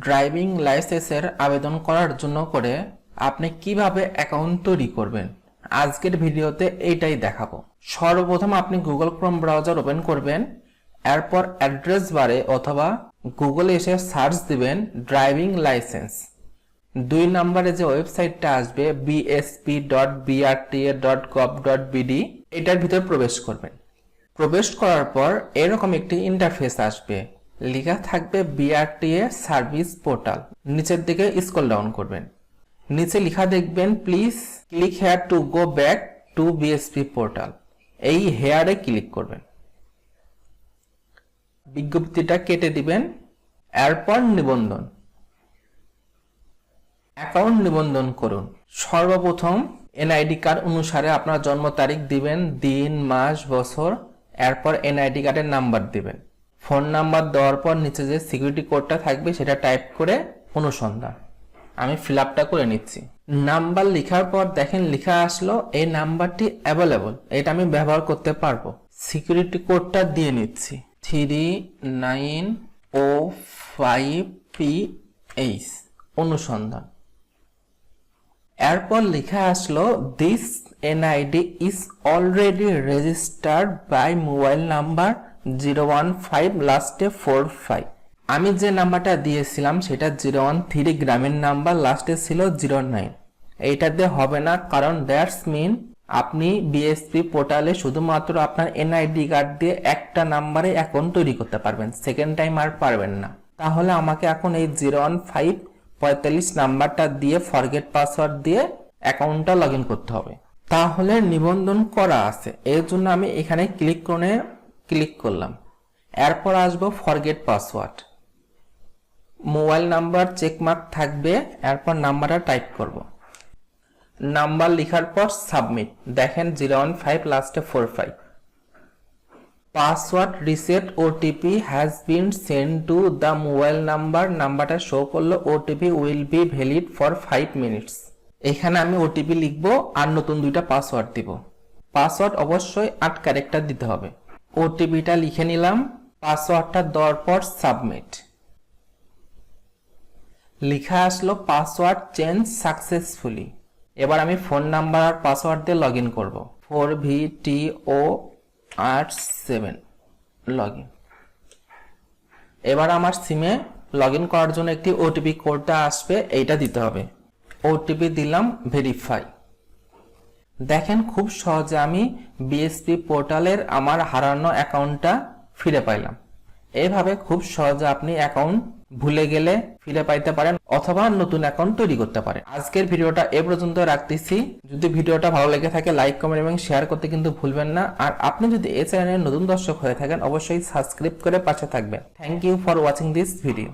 Driving লাইসেন্সের আবেদন করার জন্য করে আপনি কিভাবে অ্যাকাউন্ট তৈরি করবেন আজকের ভিডিওতে এইটাই দেখাবো। সর্বপ্রথম আপনি গুগল ক্রোম ব্রাউজার ওপেন করবেন, এরপর অ্যাড্রেস বারে অথবা গুগলে এসে সার্চ দিবেন ড্রাইভিং লাইসেন্স। 2 নম্বরে যে ওয়েবসাইটটা আসবে bsp.brta.gov.bd, এটার ভিতর প্রবেশ করবেন। প্রবেশ করার পর এরকম একটি ইন্টারফেস আসবে, লেখা থাকবে বিআরটিএ সার্ভিস পোর্টাল। নিচের দিকে স্ক্রল ডাউন করবেন, নিচে লেখা দেখবেন please click here to go back to BSP portal. এই হেয়ারে ক্লিক করবেন, বিজ্ঞপ্তিটা কেটে দিবেন। এরপর নিবন্ধন, অ্যাকাউন্ট নিবন্ধন করুন। সর্বপ্রথম এনআইডি কার্ড অনুসারে আপনার জন্ম তারিখ দিবেন, দিন, মাস, বছর। এরপর এনআইডি কার্ডের নাম্বার দিবেন। ফোন নাম্বার দেওয়ার পর নিচে যে সিকিউরিটি কোডটা থাকবে সেটা টাইপ করে অনুসন্ধান। আমি ফিল আপটা করে নিচ্ছি। নাম্বার লেখার পর দেখেন লেখা আসলো এই নাম্বারটি অ্যাভেলেবল, এটা আমি ব্যবহার করতে পারবো। সিকিউরিটি কোডটা দিয়ে নিচ্ছি 3905PH অনুসন্ধান। এরপর লেখা আসলো this NID is already registered by mobile number 015 লাস্টে 45। আমি যে নাম্বারটা দিয়েছিলাম সেটা 013 গ্রামের নাম্বার, লাস্টে ছিল 09। এইটাতে হবে না, কারণ দ্যাটস মিন আপনি বিএসপি পোর্টালে শুধুমাত্র আপনার এনআইডি কার্ড দিয়ে একটা নাম্বারে অ্যাকাউন্ট তৈরি করতে পারবেন, সেকেন্ড টাইম আর পারবেন না। তাহলে আমাকে এখন এই 01545 নাম্বারটা দিয়ে ফরগেট পাসওয়ার্ড দিয়ে অ্যাকাউন্টটা লগ ইন করতে হবে। তাহলে নিবন্ধন করা আছে, এর জন্য আমি এখানে ক্লিক করলাম। এরপর আসবো forget password, mobile number checkmark থাকবে। এরপর নাম্বারটা টাইপ করব, নাম্বার লেখার পর সাবমিট। দেখেন 015 লাস্টে 45। Password reset OTP has been send to the mobile number, নাম্বারটা শো করলো। OTP will be valid for 5 minutes. এখানে আমি ওটিপি লিখবো আর নতুন 2টা পাসওয়ার্ড দিব। পাসওয়ার্ড অবশ্যই 8 ক্যারেক্টার দিতে হবে। ওটিপিটা লিখে নিলাম, পাসওয়ার্ডটা দেওয়ার পর সাবমিট। লেখা আসলো পাসওয়ার্ড চেঞ্জ সাকসেসফুলি। এবার আমি ফোন নাম্বার আর পাসওয়ার্ড দিয়ে লগ ইন করবো। 4VTO87 log in. এবার আমার সিমে লগ ইন করার জন্য একটি ওটিপি কোডটা আসবে, এইটা দিতে হবে। ওটিপি দিলাম, ভেরিফাই। দেখেন খুব সহজে আমি বিএসপি পোর্টালের আমার হারানো অ্যাকাউন্টটা ফিরে পাইলাম। এইভাবে খুব সহজে আপনি অ্যাকাউন্ট ভুলে গেলে ফিরে পাইতে পারেন অথবা নতুন অ্যাকাউন্ট তৈরি করতে পারেন। আজকের ভিডিওটা এ পর্যন্ত রাখতেছি। যদি ভিডিওটা ভালো লেগে থাকে লাইক, কমেন্ট এবং শেয়ার করতে কিন্তু ভুলবেন না। আর আপনি যদি এই চ্যানেলের নতুন দর্শক হয়ে থাকেন অবশ্যই সাবস্ক্রাইব করে পাশে থাকবেন। Thank you for watching this video.